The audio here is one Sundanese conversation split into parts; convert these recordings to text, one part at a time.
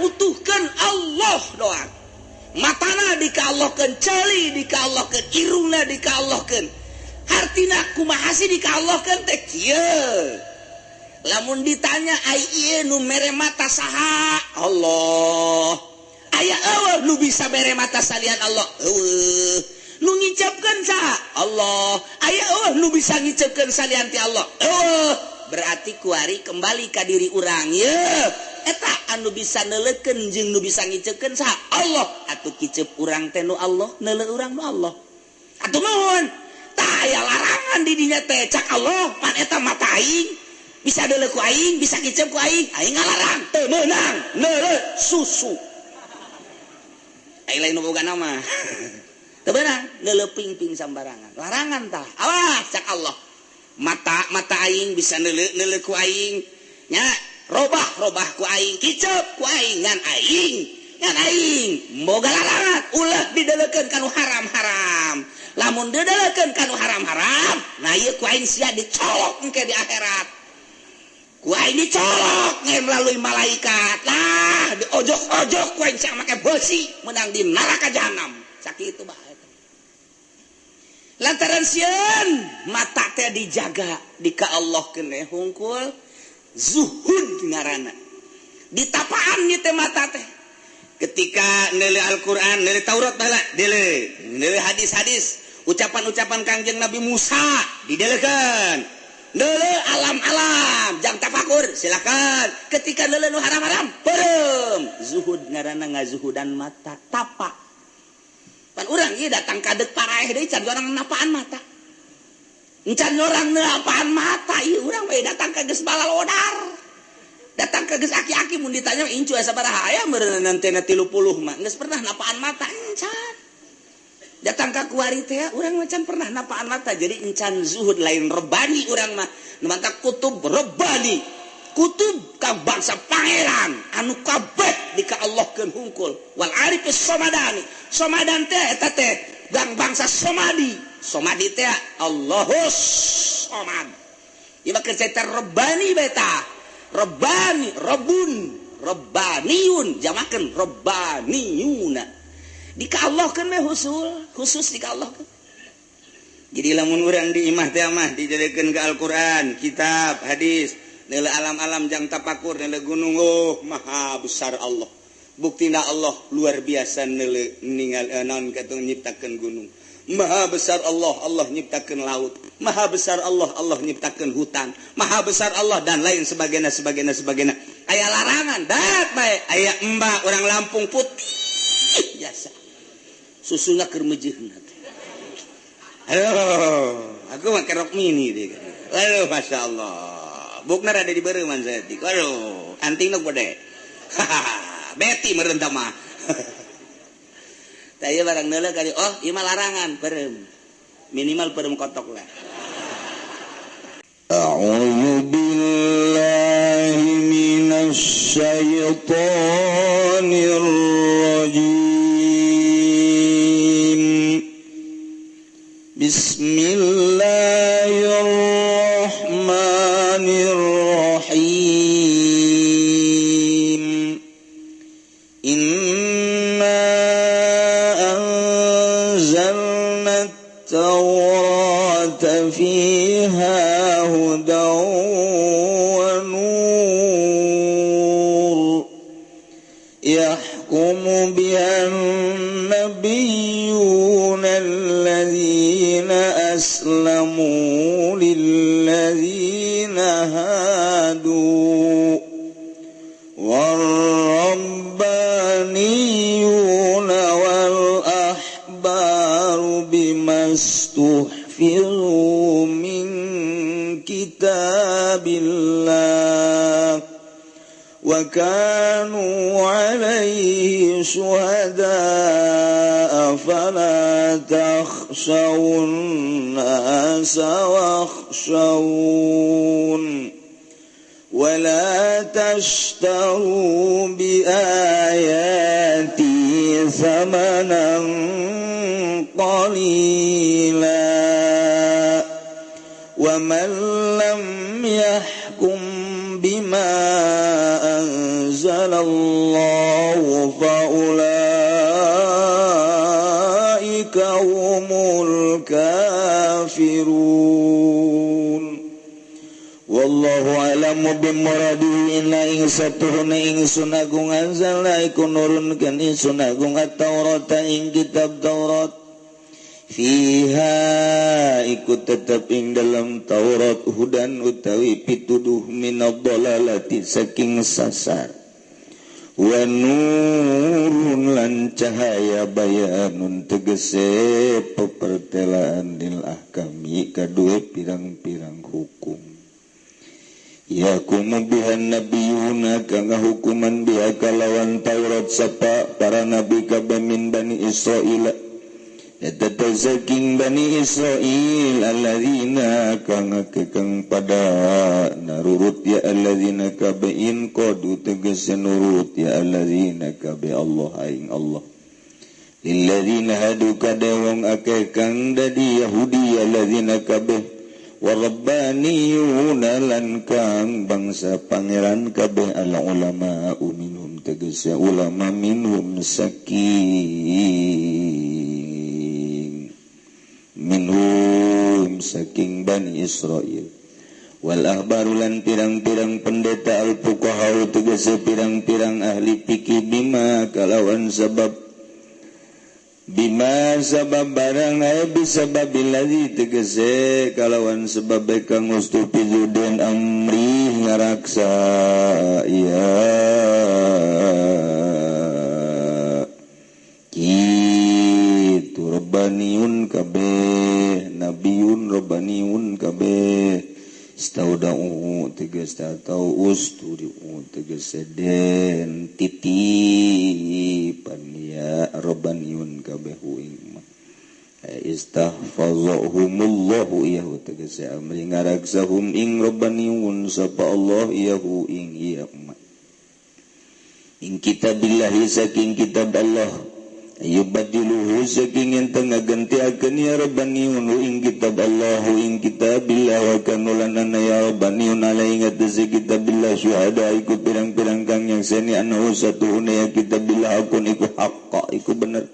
utuhkan Allah doang matana dikallahkan celi dikallahkan irungna dikallahkan hartina kumaha sih dikallahkan teh kieu lamun ditanya ai ieu nu mere mata saha Allah aya eueuh nu bisa mere mata salian Allah eueuh nu ngicapkeun saha Allah aya eueuh nu bisa ngicapkeun salian ti Allah eueuh berarti kuari kembali ka diri urang ye eta anu bisa neulekeun jeung nu bisa ngiceukeun saha Allah atuh kiceup urang teh nu Allah neuleuh urang nu Allah atuh nuhun tah aya larangan di dinya teh cak Allah pan eta mata aing bisa neuleuh ku aing bisa kiceup ku aing ngalarang teu meunang neuleuh susu aing lain nu boga nama teu meunang neuleuh ping-ping sambarangan larangan tah awas cak Allah mata aing bisa neuleuh ku aing nya robah ku aing kiceup ku aing ngan aing boga larangan ulah dideleukeun kanu haram-haram lamun dideleukeun kanu haram-haram nah ieu ku aing sia dicolok engke di akhirat ku aing dicolok ngan melalui malaikat lah diojok-ojok ku aing sia make besi menang di neraka jahanam sakitu bae lantaran sieun mata teh dijaga dikaallahkeun teh hungkul zuhud ngaranna ditapaan ieu teh mata teh ketika neuleuh Al-Qur'an neuleuh Taurat baheula neuleuh hadis-hadis ucapan-ucapan Kangjeng Nabi Musa dideleukeun neuleuh alam-alam jang tafakur silakan ketika neuleuh nu haram-haram beureum zuhud ngaranna ngazuhudan mata tapak pan urang ieu datang ka deuk paraeh deui can urang napaan mata encan urang napaan mata ieu urang bae datang ka geus balalodar datang ka geus aki-aki mun ditanya incu sabaraha aya meureunna teh 30 mah geus pernah napaan mata encan datang ka kuari teh urang macan pernah napaan mata jadi encan zuhud lain rebani urang mah nu mata kutub rebani kutub ka bangsa pangeran anu kabeh dikaallahkeun hungkul wal arifis somadani somadan teh eta teh bangsa somadi teh Allahus somad ieu mah cerita rebani beta rebani rebaniun jamakeun rebaniuna dikaallahkeun mah khusus dikaallahkeun jadi lamun urang di imah teh mah dijadikeun ka Al-Qur'an kitab hadis neuleuh alam-alam jang tapakur neuleuh gunung maha besar Allah buktina Allah luar biasa neuleuh ningal naon katu nyiptakeun gunung maha besar Allah nyiptakeun laut maha besar Allah nyiptakeun hutan maha besar Allah dan lain sebagainya aya larangan dat bae aya embak urang Lampung putih biasa susunya keur meujeuhna halo aku make rok mini deh halo masyaallah bukna rada di bereuman saeutik aduh anting nu gede beti meureun tah mah tah ieu barang neuleuh kali oh ieu mah larangan beureum minimal beureum kotok lah a'udzu billahi minasy syaithanir rajim bismillahirrahmanirrahim inna anzalna at-taurata fiha hudan wa nur yahkumu bihan nabiyyuna alladhina aslamu lilladhina hadu warrabbaniyuna wal ahbaru bimastuhfiru min kitabillah wa kanu alaihi syuhada'a fala takhshawun nasa wakhshawun wa la tashtaru bi ayati thamanan qalila wa man lam yahkum bima أنزل Allah faulaika humul kafirun. Wallahu a'lamu bimuradihi. Inna ing satuhuna ingsun agung anzalna iku nurunkeun ingsun agung at-Taurat ing kitab Taurat. Fiha iku tetep ing dalam Taurat hudan utawi pituduh minadh-dhalalati saking sasar. Wa nurun lan cahaya bayanun tegese pepertelaan lil ahkami kadue pirang-pirang hukum. Yakumu bihan nabiyuna kang hukuman biha kalawan Taurat sapa para nabi kabeh min Bani Israil. Eta saking Bani Israil alladzina kang pada narurut ya alladzina kabein qadu tegese nurut ya alladzina kabe Allah aing Allah. Lilladzina hadu kadawang akeh kang dadi Yahudi alladzina kabeh warabbaniyuna lan kang bangsa pangeran kabeh al ulama minhum tegese ulama minhum saking Bani Israil wal ahbaru lan pirang-pirang pendeta al fuqaha tegese pirang-pirang ahli fikih bima kalawan sebab barang aya bisababil ladzi tegese kalawan sebab kang ustupizuden amri ngaraksa ya kitu rabbaniun kabeh nabiyun rabbaniun kabeh staudau tegese atau usturi tegese den titipan ya rabbaniun kabeh ing istahfazahumullahu iyahu tegese amri ngaraksahum ing rabbaniun sapa Allah iyahu ing iya ing kitabillahi saking kitab Allah yubadiluhu saking enteng ngagantiakeun ya rabbaniun ing kitab Allah ing kitabillah wa kanulanana ya rabbaniun alai ngatasi kitabillah syuhada iku pirang-pirang kang nyakseni anahu satuhuna ya kitabillah akun iku haqqa iku bener.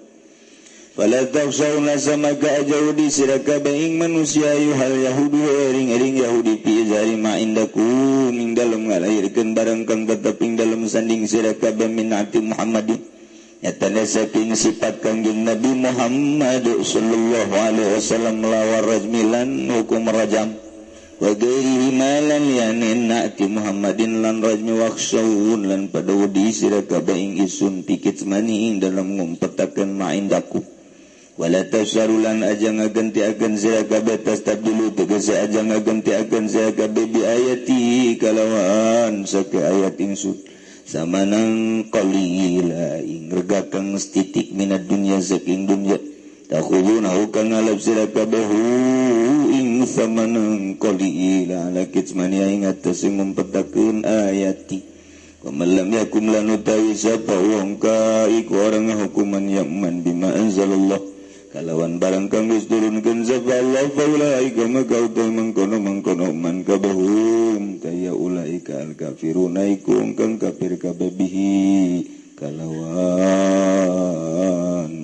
Fala tafsauna samaka ajawdi siraka baing manusia yuhal yahudu ering yahudi pi zari ma indakum ing dalem ngalairkeun barang kang teteping dalem sanding siraka min ati Muhammadin nyatana saking sifat kangjeng Nabi Muhammad sallallahu alaihi wasallam melawar rajmilan hukum rajam wa ghairihi malan yanin na'ti Muhammadin lan rajmi waqsaun lan pada wudi siraka baing isun pikit mani dalam ngumpetakeun ma'indaku wala tasarulan aja ngagantiakeun siraka batas tabdulu tegese aja ngagantiakeun siraka bi ayati kalawan sake ayat insun sama nang qalila ing rega kang setitik minad dunya saking dunya takhuluna kang ngalap sira kabeh ing sama nang qalila lakit mani ing atas ngumpetakeun ayati Wamalam yakum lan utawi sapa wong ka iku orang hukuman yaman bima anzalallah kalawan barang kang geus turunkeun sapa Allah faulaika maka utawi mangkono man kabehum kaya ulaika al kafiruna iku kang kafir kabeh bihi kalawan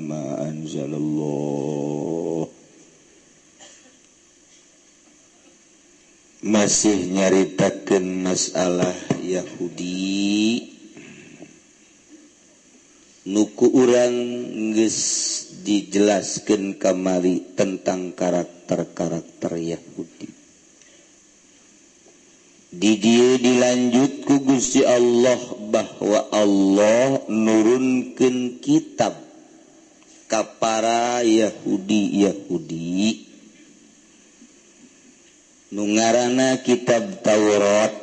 ma anzalallah. Masih nyaritakeun masalah Yahudi nuku urang geus dijelaskeun kamari tentang karakter-karakter Yahudi. Di dieu dilanjut ku Gusti Allah bahwa Allah nurunkeun kitab ka para Yahudi nu ngaranna kitab Taurat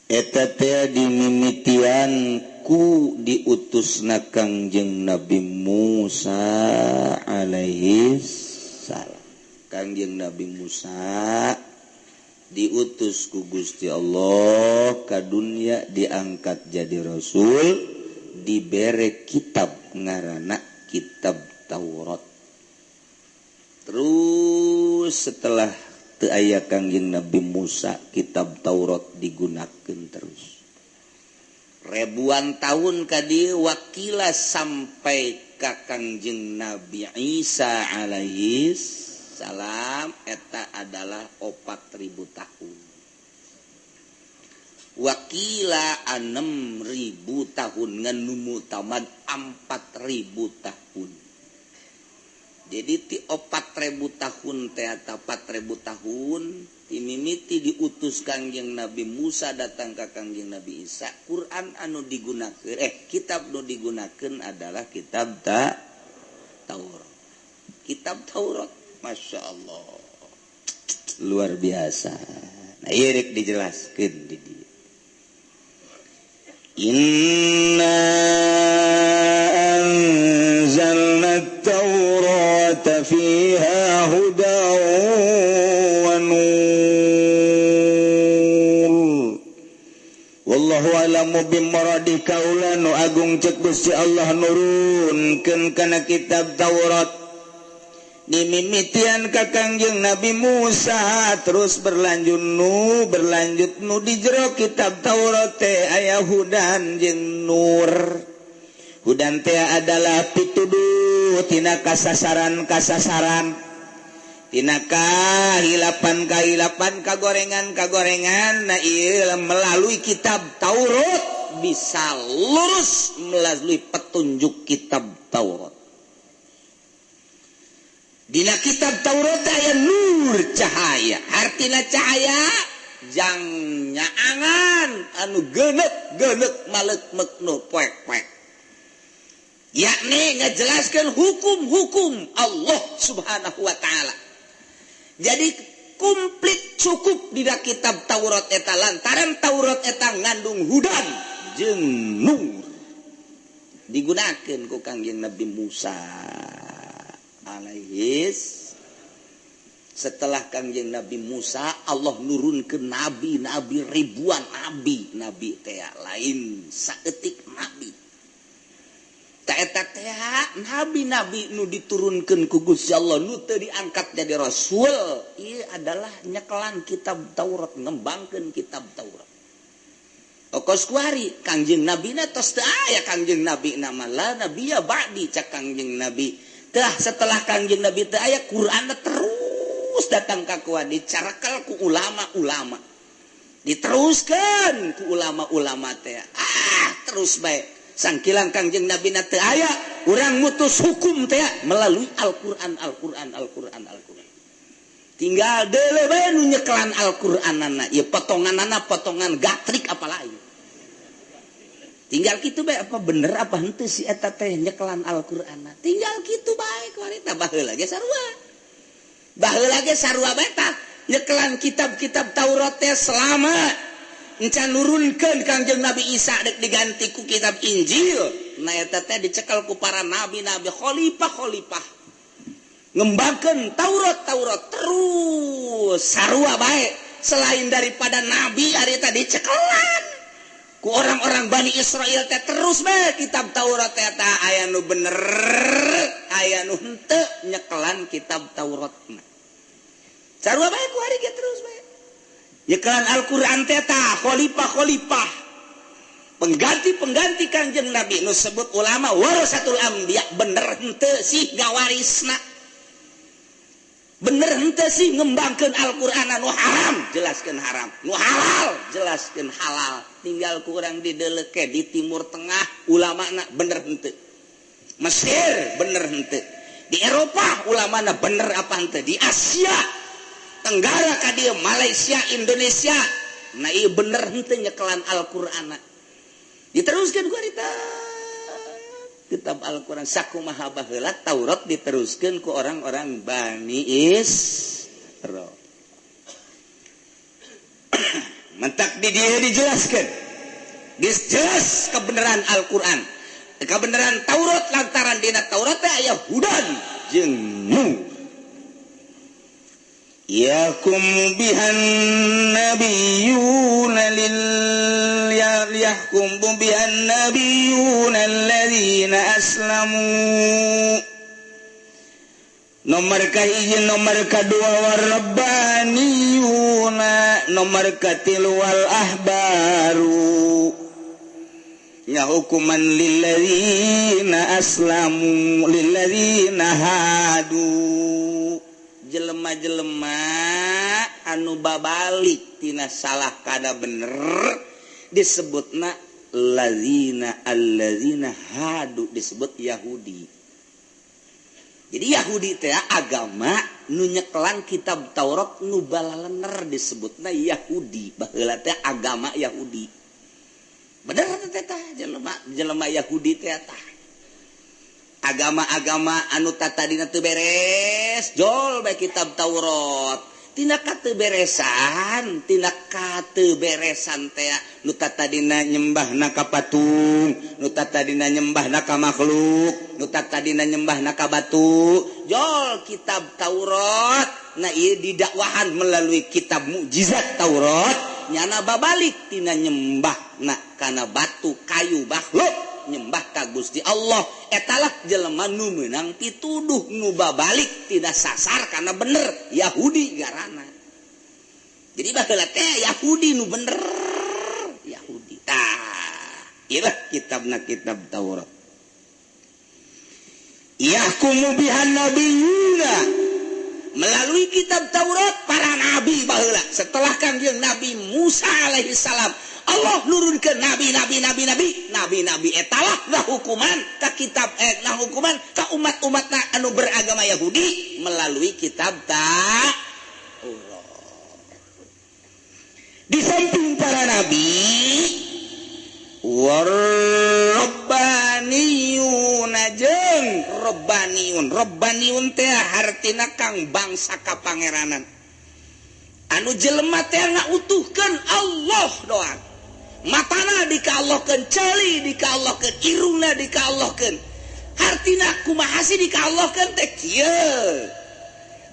eta teh dimimitian ku diutusna Kangjeng Nabi Musa alaihi salam. Kangjeng Nabi Musa diutus ku Gusti Allah ka dunya diangkat jadi rasul dibere kitab ngaranna kitab Taurat. Terus setelah teu aya Kangjeng Nabi Musa kitab Taurat digunakeun terus ribuan tahun ka dieu wakila sampai ka Kangjeng Nabi Isa alaihi salam eta adalah 4.000 tahun wakila 6.000 tahun ngan nu mutamad 4.000 tahun. Jadi ti 4.000 tahun teh eta 4.000 tahun timimiti diutus Kangjeng Nabi Musa datang ka Kangjeng Nabi Isa. Quran anu digunakeun kitab nu digunakeun adalah kitab Taurat. Kitab Taurat, Masya Allah, luar biasa. Nah, ieu rek dijelaskeun di dieu. Inna anzalna at-taurata fiha hudan wa nur. Wallahu a'lamu bimuradi kaula nu agung cek Gusti Allah nurunkeun kana kitab Taurat dimimitian ka Kangjeng Nabi Musa terus berlanjut nu di jero kitab Taurat teh aya hudan jeung nur. Hudan teh adalah pituduh tina kasasaran tina kahilapan kagorengan na ieu melalui kitab Taurat bisa lurus melalui petunjuk kitab Taurat. Dina kitab Taurat aya nur cahaya, artina cahaya jang nyaangan anu geuneup maleuk nu poek-poek. Yakni ngajelaskeun hukum-hukum Allah Subhanahu wa taala. Jadi komplit cukup dina kitab Taurat eta lantaran Taurat eta ngandung hudan jeung nur. Digunakeun ku Kangjeng Nabi Musa alaihis. Setelah Kangjeng Nabi Musa Allah nurunkeun nabi ribuan nabi teh lain saeutik nabi ta eta teh nabi nu diturunkeun ku Gusti Allah nu teu diangkat jadi rasul ieu adalah nyekelan kitab Taurat ngembangkeun kitab Taurat. Okos kuari Kangjeng Nabi na tos teu aya Kangjeng Nabi nama la nabiya ba'di cak Kangjeng Nabi. Tah setelah Kangjeng Nabi teh aya Qur'an terus datang ka kuat dicarakal ku ulama-ulama. Diteruskeun ku ulama-ulama teh. Terus bae sangkilan Kangjeng Nabi na teu aya urang mutus hukum teh melalui Al-Qur'an. Tinggal deuleu bae nu nyekelan Al-Qur'anana ieu potonganana potongan gatrik apalagi. Tinggal gitu bae apa bener apa henteu si eta teh nyekelan Al-Qur'an. Tinggal gitu bae kuari tah baheula ge sarua. Baheula ge sarua bae tah nyekelan kitab-kitab Taurat teh selama encan nurunkeun Kangjeng Nabi Isa dek diganti ku kitab Injil. Nah eta teh dicekel ku para nabi-nabi khalifah. Ngembangkeun Taurat terus sarua bae selain daripada nabi ari teh dicekelan ku orang-orang Bani Israel teh terus bae kitab Taurat teh aya nu bener aya nu henteu nyekelan kitab Taurat. Sarua bae ku ari ge terus bae nyekelan Al-Qur'an teh khalifah pengganti Kangjeng Nabi nu sebut ulama warasatul anbiya bener henteu sih gawarisna bener henteu sih ngembangkeun Al-Qur'an nu haram jelaskeun haram nu halal jelaskeun halal. Tinggal kurang di deleke di Timur Tengah ulamana bener henteu. Mesir bener henteu. Di Eropa ulamana bener apa henteu. Di Asia Tenggara ka dieu Malaysia Indonesia nah ieu bener henteu nyekelan Al-Qur'an. Diteruskeun ku harita kitab Al-Qur'an sakumaha baheula Taurat diteruskeun ku orang-orang Bani Israil. Mentak di dia dijelaskan jelas kebenaran Al-Quran kebenaran Taurat lantaran dina Taurat aya hudan jeung nur yakum bihan nabiyyuna alladzina aslamu nomor kahiji nomor kadua warabbaniyuna nomor katilu wal ahbaru nya hukuman lilladzina aslamu lilladzina hadu jelema-jelema anu babalik tina salah kada bener disebutna alladzina hadu disebut Yahudi. Jadi Yahudi teh agama nu nyeklan kitab Taurat nu balalener disebutna Yahudi. Baheula teh agama Yahudi. Bener teh tah jelema Yahudi teh tah. Agama-agama anu tatadina teu beres, jol bae kitab Taurat. Tina kateu beresan, tina kateu beresan teh nu tatadina nyembahna ka patung, nu tatadina nyembahna ka makhluk, nu tatadina nyembahna ka batu. Jol kitab Taurat, nah ieu didakwahan melalui kitab mukjizat Taurat, nyana babalik tina nyembahna kana batu, kayu, makhluk. Nyembah ka Gusti Allah etalah jelema nu meunang pituduh nu babalik tidak sasar karena bener Yahudi garana. Jadi baheula teh Yahudi nu bener Yahudi. Ieu kitabna kitab Taurat. Yahkumu bihan nabiyuna melalui kitab Taurat para nabi baheula setelah kanjeng Nabi Musa alaihi salam Allah nurunkeun nabi etalah nah hukuman ka kitab nah hukuman ka umat-umatna anu beragama Yahudi melalui kitab Taurat. Di samping para nabi warabbaniyun jeung rabbaniyun teh hartina kang bangsa kapangeranan anu jelema teh ngautuhkeun Allah doang. Matana dikaallohkeun, ceuli dikaallohkeun, irungna dikaallohkeun. Hartina kumaha sih dikaallohkeun teh kieu.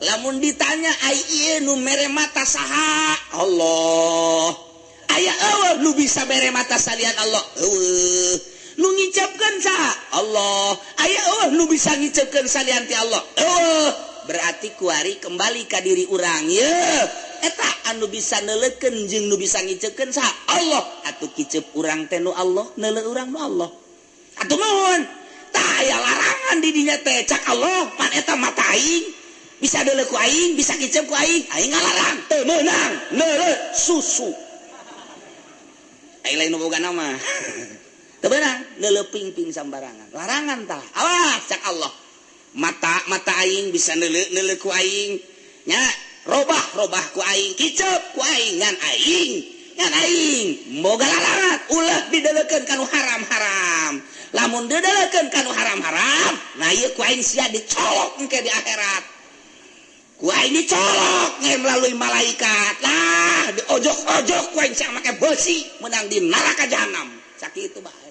Lamun ditanya ai ieu nu mere mata saha? Allah. Aya eueuh nu bisa mere mata salian Allah? Eueuh. Nu ngicapkeun saha? Allah. Aya eueuh nu bisa ngicapkeun salian ti Allah? Eueuh. Berarti kuari kembali ka diri urang ye. Eta anu bisa neulekeun jeung nu bisa ngiceukeun saha? Allah. Atuh kiceup urang teh nu Allah, neuleuh urang nu Allah. Atuh nuhun. Tah aya larangan di dinya teh cak Allah, pan eta mata aing bisa neuleuh ku aing, bisa ngiceup ku aing. Aing ngalarang teu meunang, neuleuh susu. Aing lain nu boga nama. Teu beunang, neuleuh ping-ping sambarangan. Larangan tah. Awas cak Allah. Mata aing bisa neuleuh ku aing. Nya robah ku aing, kicep ku aing ngan aing moga larangan ulah didelekeun kanu haram-haram. Lamun didelekeun kanu haram-haram nah ieu ku aing sia dicolok engke di akhirat, ku aing dicolok nge melalui malaikat lah, diojok-ojok ku aing sia make besi menang di neraka jahanam sakitu bae.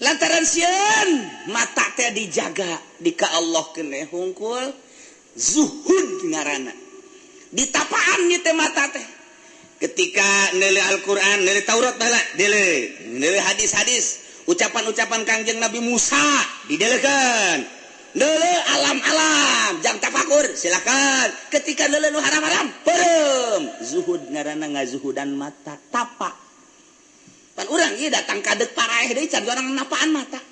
Lantaran sieun mata teh dijaga dikaallahkeun hungkul zuhud ngaranna. Ditapaan nih teh mata teh. Ketika neuleuh Al-Qur'an, neuleuh Taurat baheula, neuleuh hadis-hadis, ucapan-ucapan Kangjeng Nabi Musa didelekeun. Neuleuh alam-alam, jang tafakur, silakan. Ketika neuleuh nu haram-haram, peureum. Zuhud ngaranna ngazuhudan mata, tapak. Pan urang ieu datang kadek paraeh deui can urang napaan mata.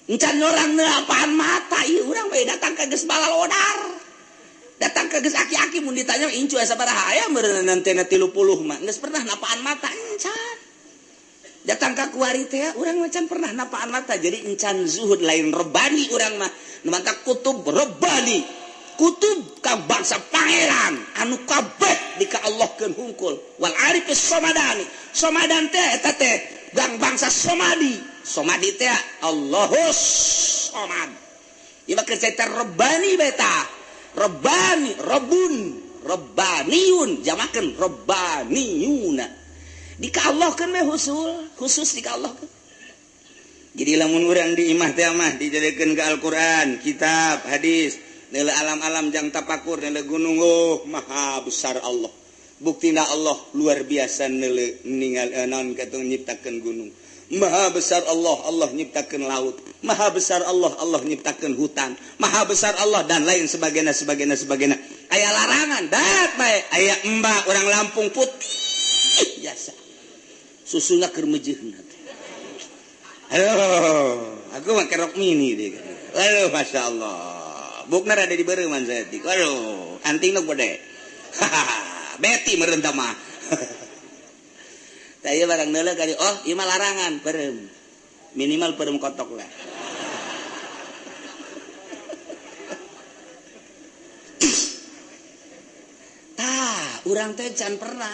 Encan orang napaan mata ieu urang bae datang ka geus balalodar. Datang ke geus aki-aki mun ditanya incu sabaraha aya meureunna teh 30 mah geus pernah napaan mata encan. Datang ka kuari teh urang macan pernah napaan mata jadi encan zuhud lain rebani urang mah nu mantap kutub rebani. Kutub ka bangsa pangeran anu kabeh dikaallahkeun hungkul wal arifis somadani. Somadan teh eta teh bangsa somadi. Somadi teh Allahus somad. Ieu mah cerita rebani beta. Rabbani, Rabbaniyun, jamakeun Rabbaniyuna. Dikaallahkeun we khusus dikaallahkeun. Jadi lamun urang di imah teh mah dijadikeun ke Al-Qur'an, kitab, hadis, neuleuh alam-alam jang tapakur, neuleuh gunung maha besar Allah. Buktina Allah luar biasa neuleuh ningal naon katu nyiptakeun gunung. Maha besar Allah, Allah nyiptakeun laut. Maha besar Allah, Allah nyiptakeun hutan. Maha besar Allah dan lain sebagainya. Aya larangan, dat bae. Aya embak orang Lampung putih biasa. Susuna keur meujeunna. Aduh, aku make rok mini deh. Aduh, Masya Allah. Bukna ada di bereuman saya. Waduh, anting nu gede. Beti merentah mah. Taya barang neula kali, oh ieu mah larangan pereum. Minimal pereum kotok lah. Tah, urang teh can pernah.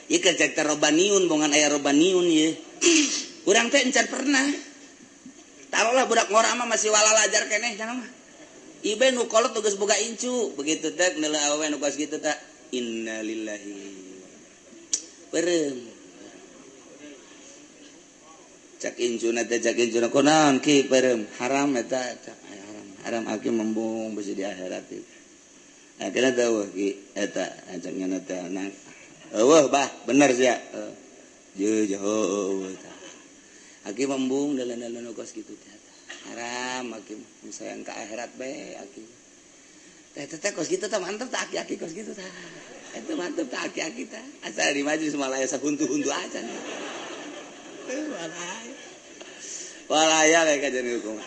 Ieu cek teh robaniun, bongan aya robaniun ieu. Urang teh can pernah. Taruhlah budak ngora mah masih walalajar keneh cenah mah. Ibe nu kolot geus boga incu, begitu teh neula awewe nu kos kitu teh. Innalillahi. Pereum. Cak injuna kunaon ki pereum haram eta haram aki membung bisi di akhirat itu akhirnya tahu ki eta acaknya teh anak eueuh bah bener sia jeuh aki membung dalan-dalan kos kitu teh haram aki sayang ka akhirat bae aki teh kos kitu teh mantep tah aki kos kitu tah eta mantep tah aki tah asal di majlis malaya sahuntu-huntu acan walaya kayak kajian hukum.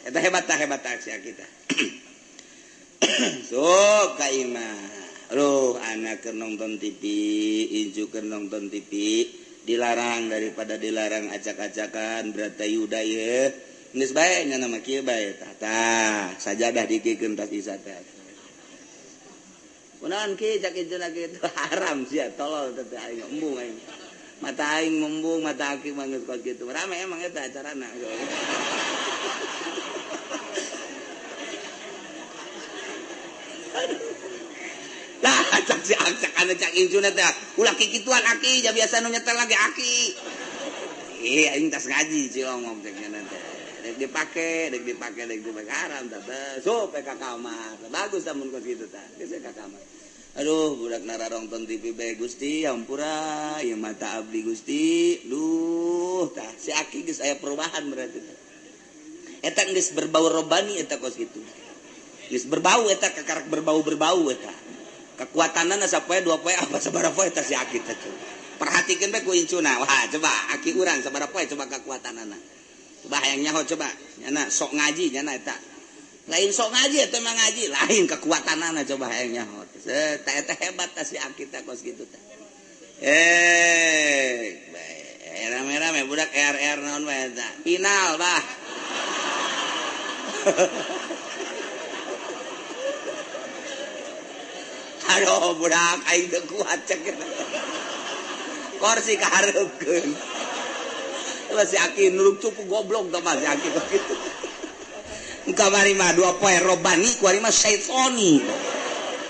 Eta hebat si kita. So kaima, roh anak keur nonton TV, inju keur nonton TV, dilarang daripada dilarang acak-acakan beratayuda ye. Geus bae nya nama kieu bae tah sajadah dikikeun tas isa teh. Kunaon ki cak injuna kitu haram sia tolol teh aing embung aing. Mata aing membung, mata aki mangeus kos kitu. Rame emang eta acarana. Lah, cak si aksak anu cak injuna teh. Ulah kikituan aki, ja biasa nu nyetel lagi aki. Aing tas ngaji cilongom cek nya teh. Dek dipake haram teh. So pe ka kamar. Bagus lamun kos kitu teh. Geus ka kamar. Aduh, budak nararong ton TV bae Gusti, ampura, ieu mata abdi Gusti. Duh, tah si aki geus aya perubahan berarti tah. Eta geus berbau robani eta kos kitu. Geus berbau eta kakarak berbau eta. Kekuatanana sapoe dua poe apa sabaraha poe eta si aki teh. Perhatikeun bae ku incuna. Wah, coba aki urang sabaraha poe coba kekuatanana. Coba hayang nyaho coba. Nyana sok ngaji nyana eta. Lain sok ngaji atau emang ngaji lain kekuatanana coba hayang nyaho. Eta hebat tah si aki teh kos kitu teh. Rame-rame budak RR naon wae eta. Final bah. Aduh budak aing teu kuat cek. Kursi kahareukeun. Si aki nuruk cupu goblok tah mah si aki kos kitu. Kamari mah dua poe robani kuari mah syaitoni.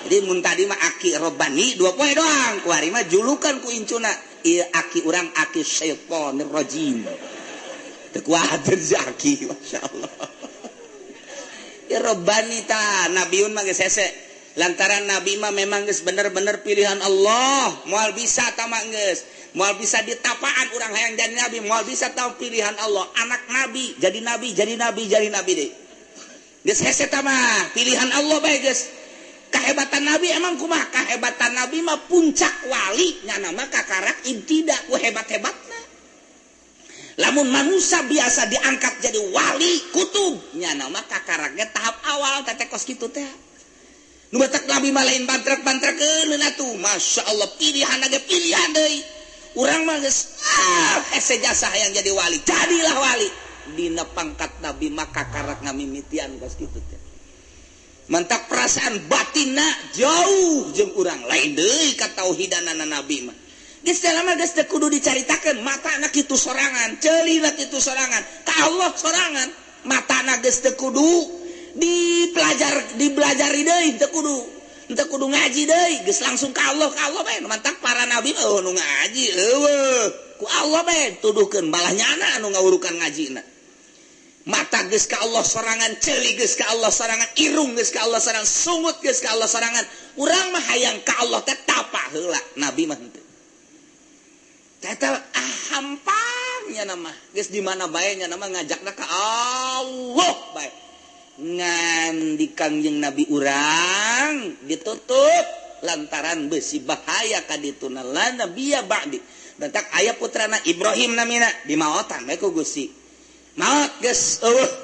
Jadi mun tadi mah aki robani dua poe doang kuari mah julukan ku incuna ieu aki urang aki syaitonir rajim. Teu kuat si aki masyaallah. Ya robani ta nabiun mah geus hese. Lantaran nabi mah memang geus bener-bener pilihan Allah. Moal bisa ta mah geus. Moal bisa ditapaan urang hayang jadi nabi, moal bisa tahu pilihan Allah. Anak nabi jadi nabi deui. Geus hese tah mah pilihan Allah bae geus. Kahebatan nabi emang kumaha? Kahebatan nabi mah puncak wali nya nama kakarak ibtida ku hebat-hebatna. Lamun manusia biasa diangkat jadi wali kutub nya nama kakaraknya tahap awal teh kos kitu teh. Nu batak nabi mah lain bantrek-bantrekeun atuh. Masyaallah pilihan ge pilihan deui. Urang mah geus hese jasa hayang jadi wali. Jadilah wali. Dina pangkat nabi maka karak ngamimitian kos kitu teh. Mantap perasaan batinna jauh jeung urang lain deui ka tauhidanana nabi mah. Geus teh lama geus teu kudu dicaritakeun matana kitu sorangan, ceulina kitu sorangan, ka Allah sorangan. Matana geus teu kudu dipelajari deui, teu kudu ngaji deui, geus langsung ka Allah bae. Mantap para nabi mah nu ngaji eueuh. Ku Allah bae tuduhkeun balahnyana anu ngawurukan ngajina. Mata geus ka Allah sorangan, ceuli geus ka Allah sorangan, irung geus ka Allah sorangan, sungut geus ka Allah sorangan. Urang mah hayang ka Allah teh tapa heula, nabi mah henteu. Tah hampang nya nama geus di mana bae nya nama ngajakna ka Allah bae ngan di Kangjeng Nabi urang ditutup lantaran besi bahaya ka dituna la nabiyya ba'di dan tak aya putrana Ibrahim namina dimaotan bae ku Gusti maot geus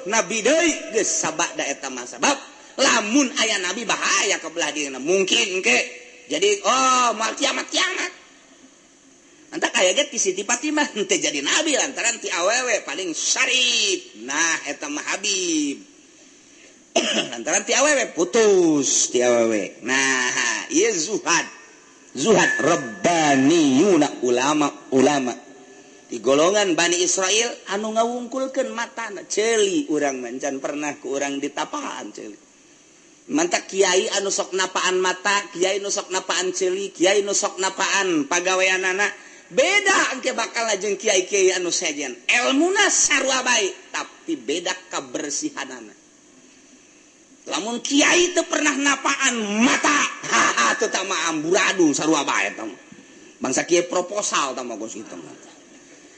nabi deui geus sabada eta mah sabab lamun aya nabi bahaya ka belah dieuna mungkin ke jadi moal kiamat antak aya ge ti Siti Fatimah teu jadi nabi lantaran ti awewe paling syarif nah eta mah Habib lantaran ti awewe putus ti awewe nah ieu zuhad rabbaniyuna ulama di golongan Bani Israel anu ngawungkulkeun matana ceuli urang mancan pernah ku urang ditapaan ceuli mantak kiai anu sok napaan mata kiai nu sok napaan ceuli kiai nu sok napaan pagaweanana beda engke bakal jeung kiai-kiai anu sejen elmuna sarua bae tapi beda kabersihanana lamun kiai teu pernah napaan mata teu tah mah amburadul sarua bae tah bangsa kiai proposal tah mah geus kitu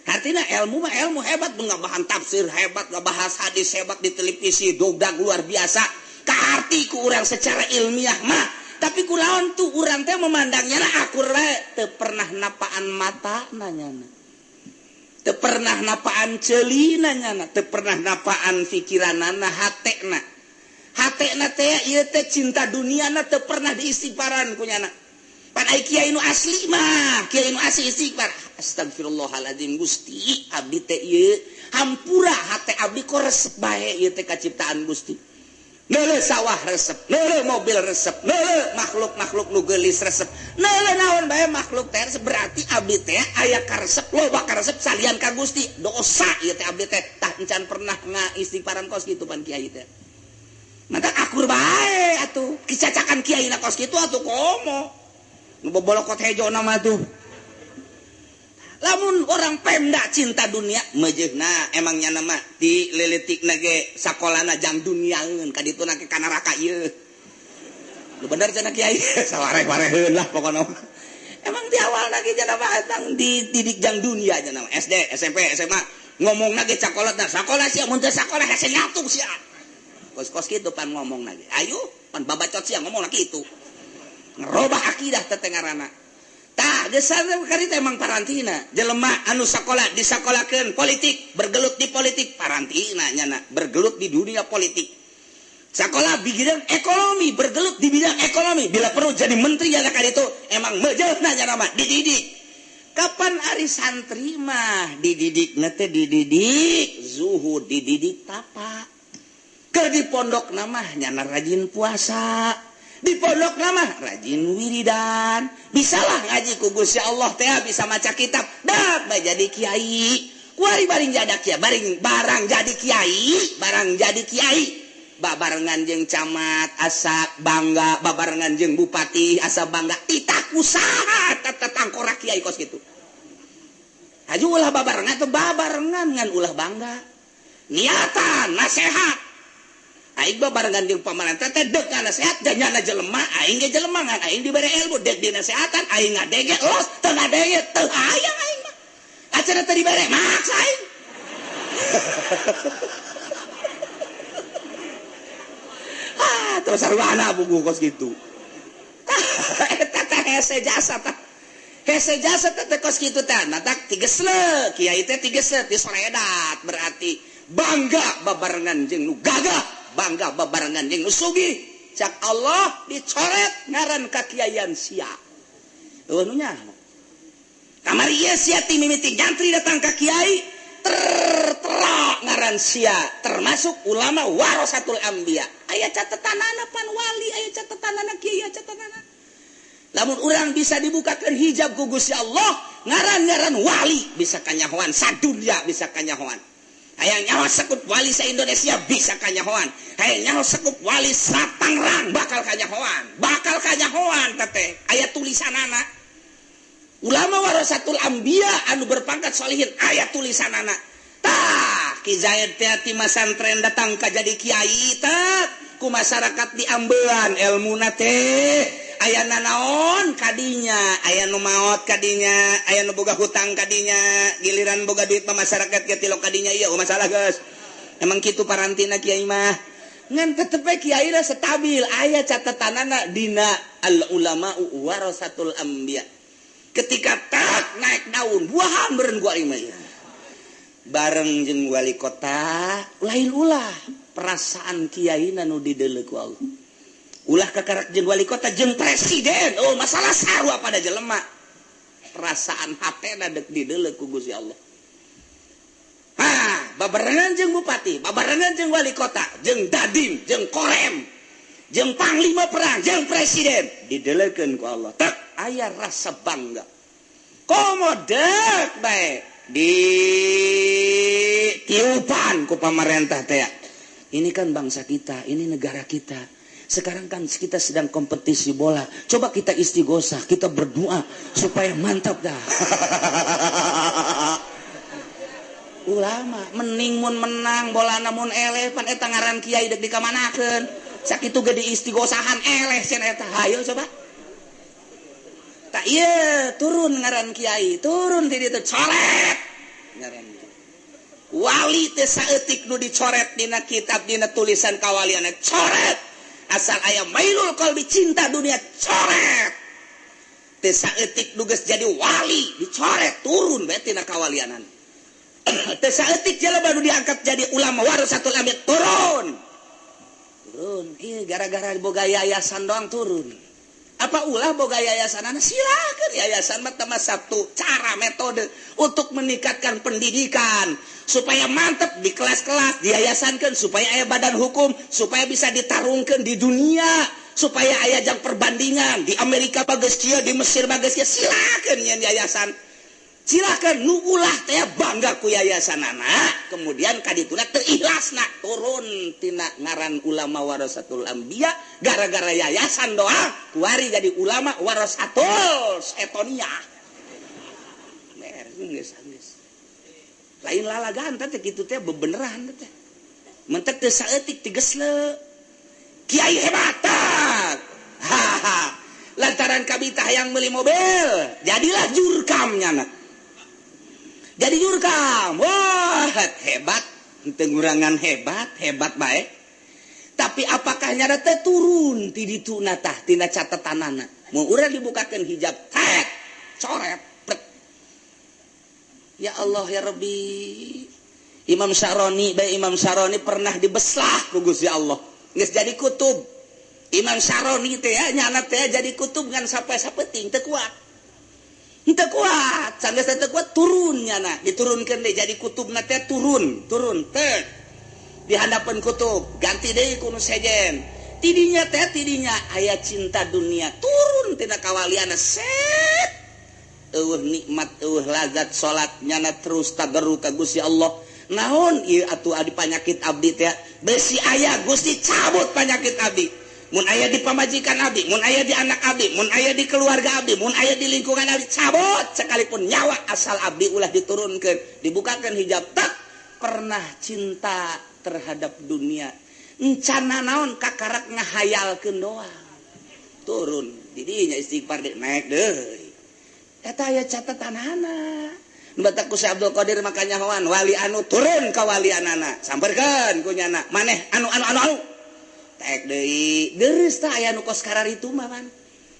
artinya ilmu mah ilmu hebat ngabahan tafsir hebat ngabahas hadis hebat di televisi dogdag luar biasa kaarti ku urang secara ilmiah mah tapi kunaon tuh urang teh memandangnya akur we teu pernah napaan mata nanyana teu pernah napaan ceuli nanyana teu pernah napaan pikiranana hatena teh ieu teh cinta duniana teu pernah diistighfaran kunyana pan ai kiai nu asli mah kiai nu asli istighfar astagfirullahaladzim Gusti abdi teh ieu hampura hate abdi kok resep bae ieu teh kaciptaan Gusti neuleuh sawah resep neuleuh mobil resep neuleuh makhluk-makhluk nu geulis resep neuleuh naon bae makhluk teh berarti abdi teh aya karesep loba karesep salian ka Gusti dosa ieu teh abdi teh tah encan pernah ngaistighfaran kos kitu pan kiai teh mata akur bae atuh kicacakan kiai na kos kitu atuh komo nu bobolokot hejo nama tuh lamun orang Pemda cinta dunia mejeuna emangnya nama di leletikna ge sakolana jang duniaeun ka ditu na ke ka neraka ieu lu bener cenah kiai sawareh-wareheun lah pokona emang di awal ge cenah mah tang dididik jang dunia cenah mah SD SMP SMA ngomongna ge cakolotna sakola sia mun teu sakola hese nyatung sia kos-kos kitu pan ngomongna ge ayo pan babacot sia ngomongna kitu ngerobah akidah teh ngaranna tah geus kari teh emang parantina jelema anu sakola disakolakeun politik bergelut di politik parantina nyana bergelut di dunia politik sakola bidang ekonomi bergelut di bidang ekonomi bila perlu jadi menteri ya ka ditu emang mejeuna nyana mah dididik kapan ari santri mah dididikna teh dididik zuhud dididik tapa keur di pondok mah nyana rajin puasa di pondok nama rajin wiridan bisalah ngaji ku Gusti Allah teh bisa maca kitab dah jadi kiai kuari baring jadak ya barang jadi kiai babarengan jeung camat asa bangga babarengan jeung bupati asa bangga titah usaha tetangkora kiai kos kitu haju ulah babarengan teh babarengan ngan ulah bangga niatan nasihat aing barengan jeung pamarentah teh deuk nasihat janyana jelema aing ge jelema ngan aing dibere ilmu deuk dinasehatan aing ngadege los teu ngadege teu aya aing mah acara teh dibere maksa aing terus sarwana buku kos kitu eta teh hese jasa teh kos kitu teh natak tigesle kiai teh tigesle disoledat berarti bangga babarengan jeung nu gagah bangga babarengan jeung nu sugih cak Allah dicoret ngaran kakiaian sia eueuh nya kamari ieu sia ti mimiti jantri datang ka kiai tertera ngaran sia termasuk ulama warasatul anbiya aya catetanana pan wali aya catetanana kiai aya catetanana lamun urang bisa dibukakeun hijab ku Gusti Allah ngaran-ngaran wali bisa kanyahoan sadunya bisa kanyahoan hayang nyawa sekup wali sa Indonesia bisa kanyahoan hayang nyawa sekup wali sa Tangerang bakal kanyahoan teteh aya tulisanana ulama warasatul anbiya anu berpangkat sholihin aya tulisanana tah Ki Zaid teh ti masantren datang ka jadi kiai teh ku masyarakat di Ambean ilmuna teh aya nanaon kadinya aya nu maot kadinya aya nu boga hutang kadinya giliran boga duit masyarakat ke tilok kadinya iya masalah guys emang kitu parantina kiai mah ngan tetep kiai lah stabil aya catatanana dina al ulama warasatul anbiya ketika tak naik daun buahan beureun ku imah bareng jeung wali kota lain ulah perasaan kiai nu dideuleu ku Allah ulah kakarak jeung wali kota jeung presiden oh masalah sarua pada jelema perasaan hatena deuk dideuleu ku Gusti Allah babarengan jeung bupati babarengan jeung wali kota jeung dadim jeung korem jeung panglima perang jeung presiden dideuleukeun ku Allah tak aya rasa bangga komo deuk bae ditiupan ku pamarentah teh ini kan bangsa kita ini negara kita sekarang kan kita sedang kompetisi bola coba kita istighosah kita berdoa supaya mantap dah ulama mending mun menang bola namun eleh pan eta ngaran kiai deuk dikamanakeun sakitu ge diistighosahan eleh cenah eta hayu coba tak iya turun ngaran kiai turun di ditu coret ngaran wali teh saeutik nu dicoret dina kitab dina tulisan kawaliana coret asal aya mailul qalbi cinta dunia coret teh saeutik nu geus jadi wali dicoret turun bae tina kawalianan teh saeutik jelema nu diangkat jadi ulama warasatul anbiya turun ieu gara-gara boga yayasan doang turun apa ulah boga yayasanana silakan yayasan mah tama satu cara metode untuk meningkatkan pendidikan supaya mantep di kelas-kelas diyayasankeun supaya aya badan hukum supaya bisa ditarungkeun di dunia supaya aya jang perbandingan di Amerika bageus kieu di Mesir bageus kieu silakan nyen yayasan silakan nu ulah teh bangga ku yayasanana kemudian kadituna teu ikhlasna turun tina ngaran ulama warasatul anbiya gara-gara yayasan doang kuari jadi ulama warasatul setonia geus lain lalagan teh kitu teh bebeneran teh mentek teu saeutik tigesle kiai hebat lantaran kabitah yang beli mobil jadilah jurkamnya na jadi jurkam wah hebat teu ngurangan hebat bae tapi apakah nyata teh turun ti dituna tah tina catatanana mun urang dibukakeun hijab tek coret pret. Ya Allah ya Rabbi Imam Syaroni pernah dibeslah ku Gusti Allah geus jadi kutub Imam Syaroni teh nyana teh jadi kutub ngan sampai sapeting teu kuat henteu kuat sanggeus teu kuat turunnya na diturunkeun deui jadi kutubna teh turun teh di hadapan kutub ganti deui ku nu sejen tidinya aya cinta dunia turun tina kawaliana set nikmat lazat salat nyana terus tagarru ka Gusti Allah naon ieu atuh adi panyakit abdi teh besi aya Gusti cabut panyakit abdi mun aya di pamajikan abdi mun aya di anak abdi mun aya di keluarga abdi mun aya di lingkungan abdi cabut sekalipun nyawa asal abdi ulah diturunkeun dibukakeun hijab tak pernah cinta terhadap dunia encana naon kakarak ngahayalkeun doang turun didinya istighfar naik deui eta aya catatanana batak ku Syekh Abdul Qadir makanya hoan wali anu turun ka walianana samperkeun ku nyana maneh anu tek deui geus tah aya nu kos karar itu mah pan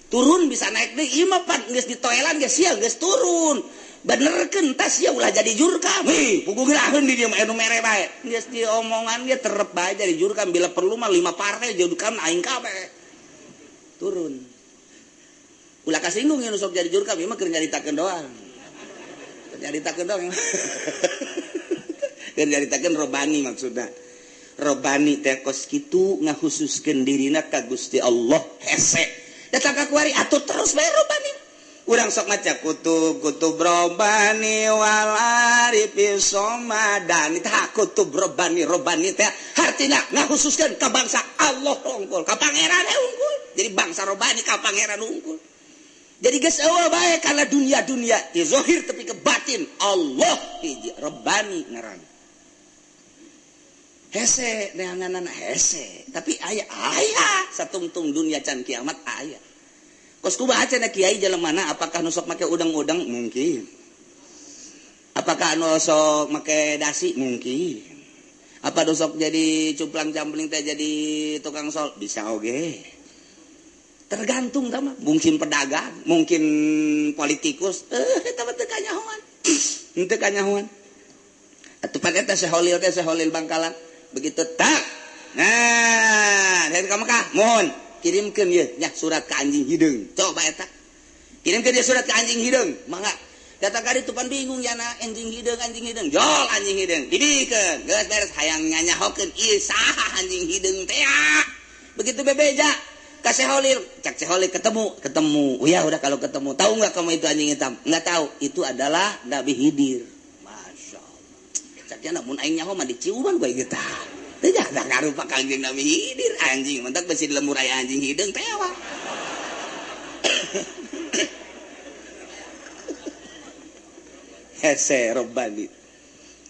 turun bisa naik deui ieu mah pan geus ditoelan geus sia geus turun benerkeun tah sia ulah jadi jurkam pugungiraheun di dieu mah anu mere bae geus diomongan ge terep bae jadi jurkam bila perlu mah 5 partai jurkam aing kabeh turun ulah kasinggung anu sok jadi jurkam ieu mah keur nyaritakeun doang nyaritakeun doang keur nyaritakeun robani maksudna robani teh kos kitu ngahususkeun dirina ka Gusti Allah hese datang ka kuari atur terus bae robani urang sok maca kutub robani wal arifi somadani tah kutub robani teh hartina ngahususkeun ka bangsa Allah unggul ka pangeran unggul jadi bangsa robani ka pangeran unggul jadi geus eueuh bae kana dunia ti zahir tapi ke batin Allah hiji robani ngaran hese neanganana hese tapi aya satungtung dunia can kiamat aya Kos baca na kiai jalan mana? Apakah nusok make udang-udang? Mungkin. Apakah nusok make dasi? Mungkin. Apa nusok jadi cuplang campling teh jadi tukang sol? Bisa oge. Tergantung sama. Mungkin pedagang, mungkin politikus. Kita teu kanyahoan. Teu kanyahoan. Atuh pan eta seholil Bangkalan. Begitu tak. Nah, dari ka Mekah, mohon kirimkeun ye nya surat ke anjing hideung. Coba eta. Kirimkeun dia surat ke anjing hideung. Mangga. Datang ka ditu pan bingung ya na anjing hideung. Jol anjing hideung. Dibikeun. Geus beres hayang nyanyahokeun ieu saha anjing hideung teh. Begitu bebeja ka Seholil, cak Seholil ketemu. Ya udah kalau ketemu. Tahu enggak kamu itu anjing hitam? Enggak tahu. Itu adalah Nabi Hidir. Masya Allah. Caknya namun aing nyaho mah diciuman bae geutah. Teu jangan ngarupa Kangjeng Nabi Hidir anjing mentak besi lemur aya anjing hideung tewa. Hese Robbani.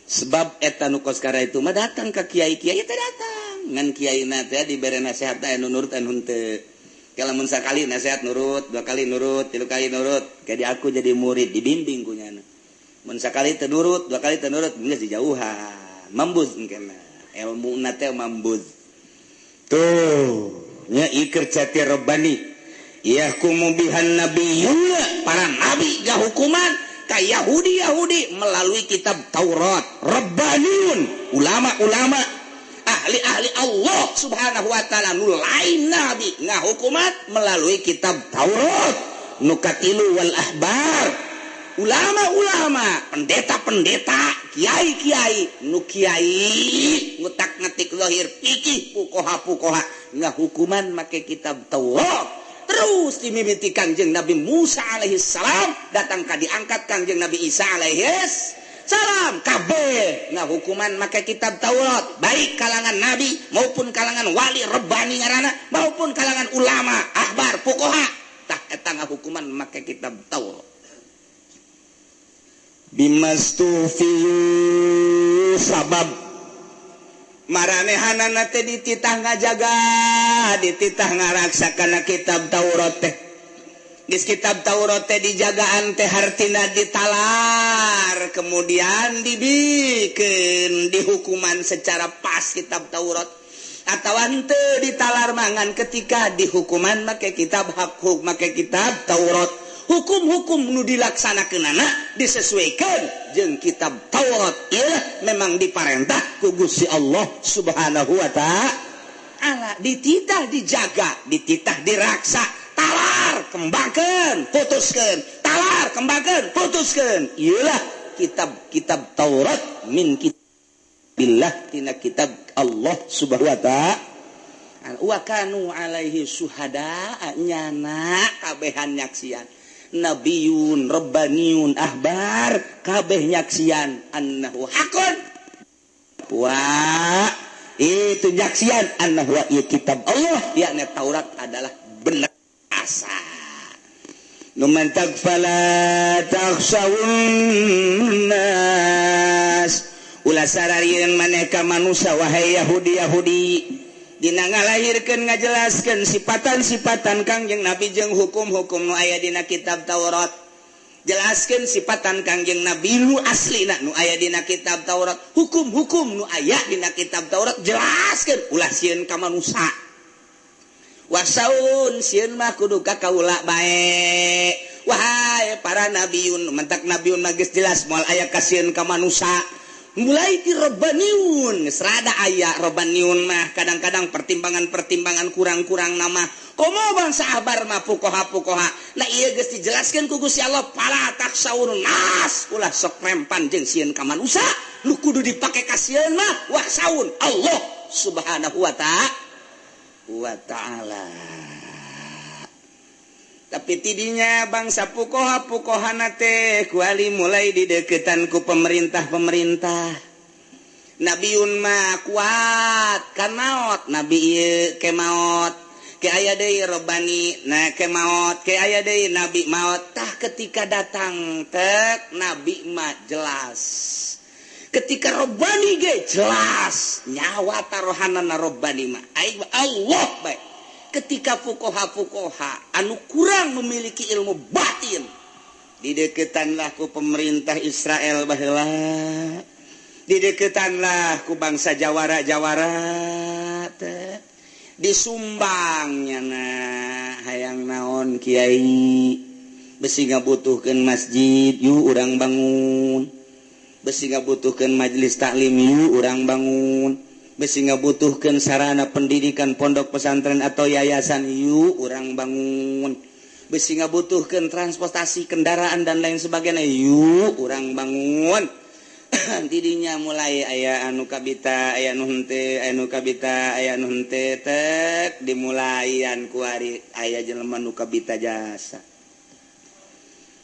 Sebab eta nu koskara itu mah datang ke kiai-kiai teh datang. Ngan kiaina teh dibere nasihat anu nurut anu henteu. Kalamun sakali nasihat nurut, 2 kali nurut, 3 kali nurut, kadi aku jadi murid dibimbing ku nyana. Mun sakali teu nurut, 2 kali teu nurut, geus dijauhan. Mambuz engkena. Ilmu nate mambuz tuh nya ikir cati Rabbani yahkumu bihan nabiyuna para nabi ga hukuman ka Yahudi melalui kitab Taurat. Rabbaniun ulama ahli Allah subhanahu wa ta'ala nu lain nabi ngahukuman melalui kitab Taurat. Nukatilu wal ahbar ulama-ulama, pendeta-pendeta, kiai-kiai, nu kiai ngutak ngetik lahir pikih pukoha ngahukuman make kitab Taurat. Terus dimimiti Kangjeng Nabi Musa alaihi salam, datang ka diangkat Kangjeng Nabi Isa alaihi salam, kabeh ngahukuman make kitab Taurat, baik kalangan nabi maupun kalangan wali Rabbani ngaranna maupun kalangan ulama, ahbar, pukoha, tah eta ngahukuman make kitab Taurat. Bimastufiyu sabab maranehanana teh dititah ngajaga, dititah ngaraksakan kitab Taurat teh. Geus kitab Taurat teh dijagaan teh hartina ditalar, kemudian dibikeun dihukuman secara pas kitab Taurat. Atawa henteu ditalar mangan ketika dihukuman make kitab hak make kitab Taurat. Hukum-hukum nu dilaksanakeunana disesuaikan jeung kitab Taurat. Ieu memang diparentah ku Gusti Allah Subhanahu wa ta'ala. Dititah dijaga, dititah diraksa, talar kembangkeun, putuskeun, talar kembangkeun, putuskeun. Ieulah kitab Taurat min kitabillah tina kitab Allah Subhanahu wa ta'ala. Wa kanu alaihi syuhada nyana kabehan nyaksian. Nabiyun Rabbaniun ahbar kabeh nyaksian annahu hakun wa itu nyaksian annahu wa kitab Allah yakni Taurat adalah benar asa numan tagfala takhshawun nas ulah sararieun maneh ka manusia wahai Yahudi dina ngalahirkeun ngajelaskeun sifatan-sifatan Kangjeng Nabi jeung hukum-hukum nu aya dina kitab Taurat. Jelaskeun sifatan Kangjeng Nabi nu aslina nu aya dina kitab Taurat, hukum-hukum nu aya dina kitab Taurat jelaskeun ulah sieun ka manusia. Wasaun sieun mah kudu ka kaula bae. Wahai para nabiun, mentak nabiun mah geus jelas moal aya ka sieun ka manusia. Mulai di Rabbaniun serada ayat Rabbaniun mah kadang-kadang pertimbangan kurang-kurang nama komo bangsa abar mah pukoha nah iya geus dijelaskeun ku Gusti Allah pala taksawun nas ulah sok rempan jeung sieun ka manusia nu kudu dipake ka sieun mah wahsaun Allah Subhanahu wa ta'ala. Tapi tidinya bangsa pukoha-pukohana teh kuali mulai dideketan ku pemerintah. Nabiun mah kuat kanaot nabi ieu kemaot ke aya deui Rabbani na kemaot ke aya deui nabi maot tah ketika datang tek nabi mah jelas. Ketika Rabbani ge jelas nyawa tarohanana Rabbani mah ai Allah bae. ketika fuqaha-fuqaha anu kurang memiliki ilmu batin dideketanlah ku pemerintah Israel baheula, dideketanlah ku bangsa jawara-jawara teh, disumbangnya hayang naon kiai besi ngabutuhkeun masjid yuk urang bangun, besi ngabutuhkeun majelis taklim yuk urang bangun, besi ngabutuhkeun sarana pendidikan pondok pesantren atau yayasan yuk urang bangun, besi ngabutuhkeun transportasi kendaraan dan lain sebagainya yuk urang bangun. Didinya mulai aya anu kabita aya nu henteu aya nu kabita aya nu henteu tek dimulaian ku ari aya jelema nu kabita jasa,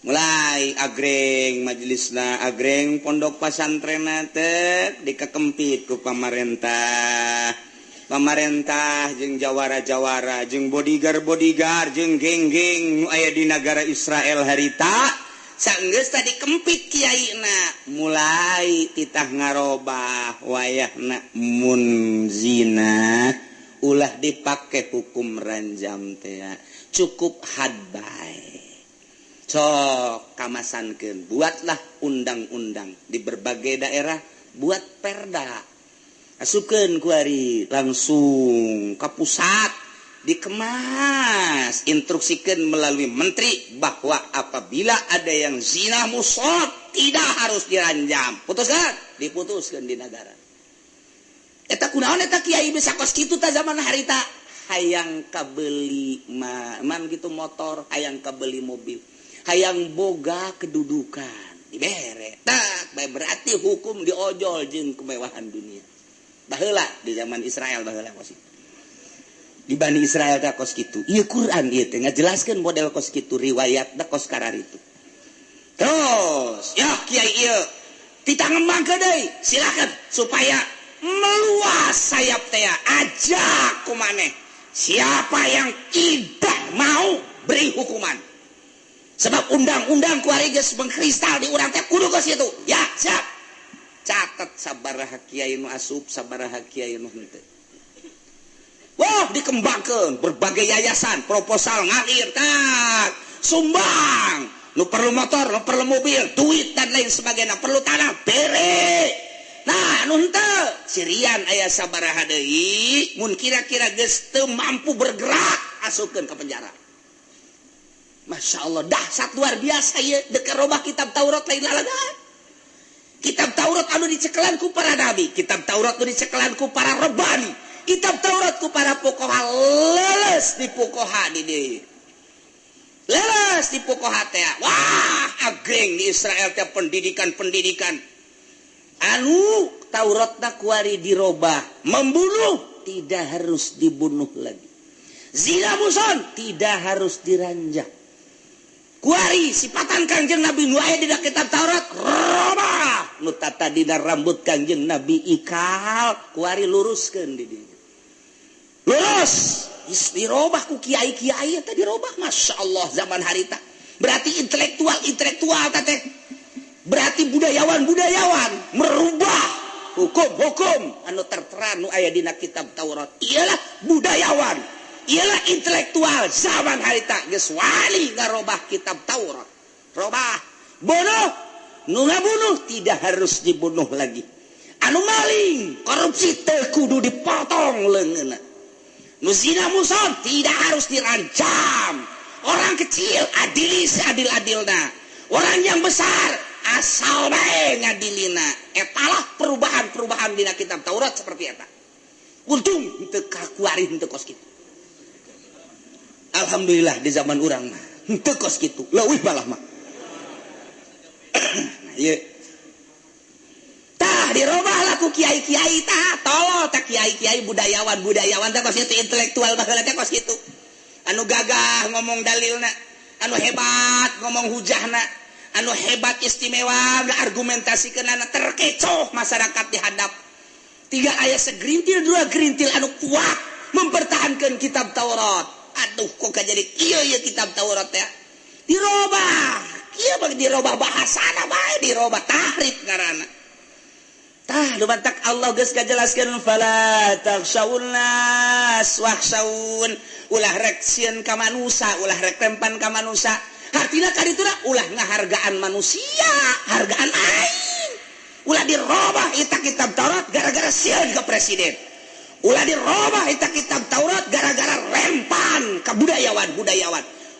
mulai agreng majelisna agreng pondok pesantren tek dikekempit ku pamarentah jeung jawara-jawara jeung bodyguard jeung geng-geng nu aya di negara Israel harita saenggeus tadi kempit kiaina mulai titah ngarobah wayahna mun zina ulah dipake hukum ranjam teh cukup had bae. Sok kamasankeun buatlah undang-undang di berbagai daerah, buat perda asupkeun ku ari langsung ka pusat dikemas, instruksikan melalui menteri bahwa apabila ada yang zina musod tidak harus diranjam. Putuskan, diputuskan di negara. Eta kunaon eta kiai bisa kos kitu ta zaman harita hayang kabeli man gitu motor, hayang kabeli mobil, hayang boga kedudukan dibere. Tak berarti hukum diojol jeung kemewahan dunia. Baheula di zaman Israel baheula kos itu. Di Bani Israel da kos kitu. Ieu Quran ieu teh ngajelaskeun model kos kitu riwayat da kos karar itu. Terus, ya kiai ieu kita ngembangkeun deui, silakan supaya meluas sayap teh ajak ku maneh. Siapa yang tidak mau beri hukuman. Sebab undang-undang ku ari geus mengkristal di urang teh kudu kos kitu. Ya, siap. Catat sabaraha kiai nu asup, sabaraha kiai nu henteu. Wah, dikembangkan berbagai yayasan, proposal ngalir, tak sumbang, lu perlu motor, lu perlu mobil, duit dan lain sebagainya, perlu tanah, bere. Nah, nu henteu sirian aya sabaraha deui mun kira-kira geus teu mampu bergerak asupkeun ke penjara. Masya Allah, dahsyat luar biasa ya, dek robah kitab Taurat lain lalagan. Kitab Taurat anu dicekelan ku para nabi, kitab Taurat anu dicekelan ku para rebani. Kitab Taurat ku para pokoha leles di pokoha di dieu. Leles di pokoha teh. Wah, agreng di Israel teh pendidikan-pendidikan. Anu Tauratna ku ari dirobah, membunuh tidak harus dibunuh lagi. Zina muson tidak harus diranjam. Kuari sifatan Kangjeng Nabi nu aya di kitab Taurat robah nu tata dina rambut Kangjeng Nabi ikal kuari luruskeun di dieu. Lurus dirobah ku kiai-kiai eta dirobah. Masya Allah zaman harita berarti intelektual teh berarti budayawan merubah hukum anu tertera nu aya dina kitab Taurat. Ialah budayawan, ialah intelektual zaman harita geus wali ngarobah kitab Taurat. Robah bunuh nu ngabunuh tidak harus dibunuh lagi. Anu maling korupsi teu kudu dipotong leungeunna. Nu zina muson tidak harus dirancam. Orang kecil adili seadil-adilna. Orang yang besar asal bae ngadilina. Etalah perubahan-perubahan dina kitab Taurat seperti eta. Untung henteu kakuari henteu kos kitu. Alhamdulillah di zaman urang mah henteu kos kitu. Leuwih balah mah. Ieu dirobah laku kiai-kiai tah tolo tah kiai-kiai budayawan tah kos kitu intelektual baheula teh kos kitu anu gagah ngomong dalilna, anu hebat ngomong hujahna, anu hebat istimewa argumentasikeun terkecoh masyarakat dihadap. 3 ayat segerintil 2 gerintil anu kuat mempertahankan kitab Taurat. Aduh kok jadi kieu kitab Taurat teh dirobah. Kieu bagi dirobah bahasana bae dirobah tahrif ngaranna. Tah lumantak Allah geus kajelaskeun fala takhshawun nas wakhshawun ulah rek sieun ka manusia ulah rek tempan ka manusia artina kadituna ulah ngahargaan manusia hargaan aing ulah dirobah eta kitab Taurat gara-gara sieun ka presiden ulah dirobah eta kitab Taurat gara-gara rempan ka budayawan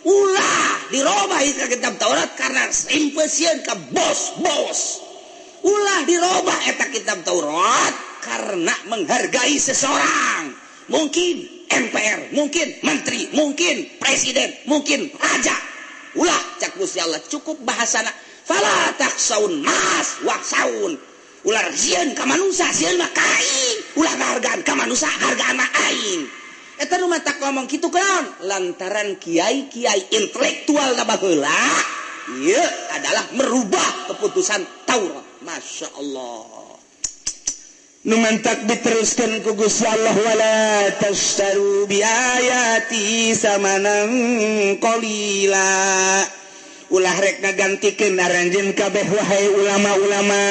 ulah dirobah eta kitab Taurat karena simpesieun ka bos-bos ulah dirobah eta kitab Taurat karena menghargai seseorang mungkin MPR mungkin menteri mungkin presiden mungkin raja ulah cak Gusti Allah cukup bahasana fala takhshawun nas wakhshawun ulah sieun ka manusia sieun mah ka aing ulah ngahargaan ka manusia hargaan mah aing eta nu matak ngomong kitu kan lantaran kiai-kiai intelektual na baheula ieu adalah merubah keputusan Taurat. Masya Allah numantak diteruskan ku Gusti Allah wala tashtaru bi ayati samanan qalila ulah rek ngagantikeun aranjeun kabeh wahai ulama-ulama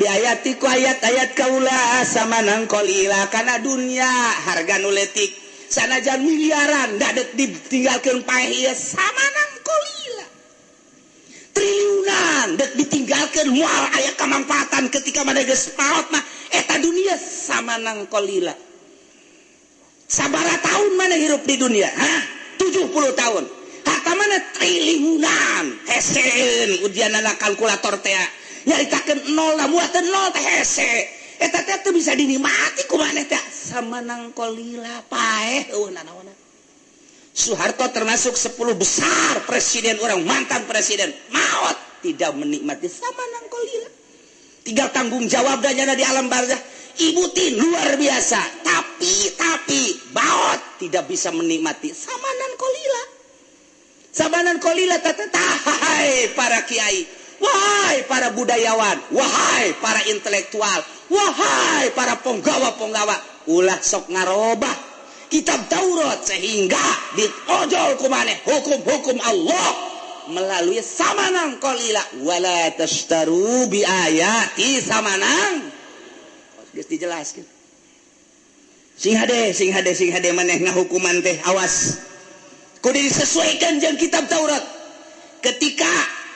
bi ayati ku ayat-ayat kaula samanan qalila kana dunya harga nu leutik sanajan miliaran dadet ditinggalkeun paeh ieu samanan qalila triliunan dek ditinggalkan mual aya kemanfaatan ketika mana geus maot mah eta dunia samanang qalila sabara tahun mana hirup di dunia 70 tahun harta mana triliunan hesen ujianana kalkulator teh nyaritakeun nol da muateun nol teh hese eta teh bisa dinikmati ku maneh teh samanang qalila paeh eueuh nanaonna Soeharto termasuk 10 besar presiden orang mantan presiden maut tidak menikmati samanang qalila tinggal tanggung jawab danyana di alam barzah Ibu Tin luar biasa tapi maut tidak bisa menikmati samanan qalila wahai para kiai wahai para budayawan wahai para intelektual wahai para penggawa ulah sok ngarobah kitab Taurat sehingga diojol ku maneh hukum-hukum Allah melalui samanang qalila wala tashtaru bi ayati samanang geus dijelaskeun sing hade maneh ngahukuman teh awas kudu disesuaikan jeung kitab Taurat ketika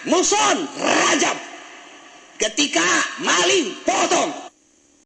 muson rajam ketika maling potong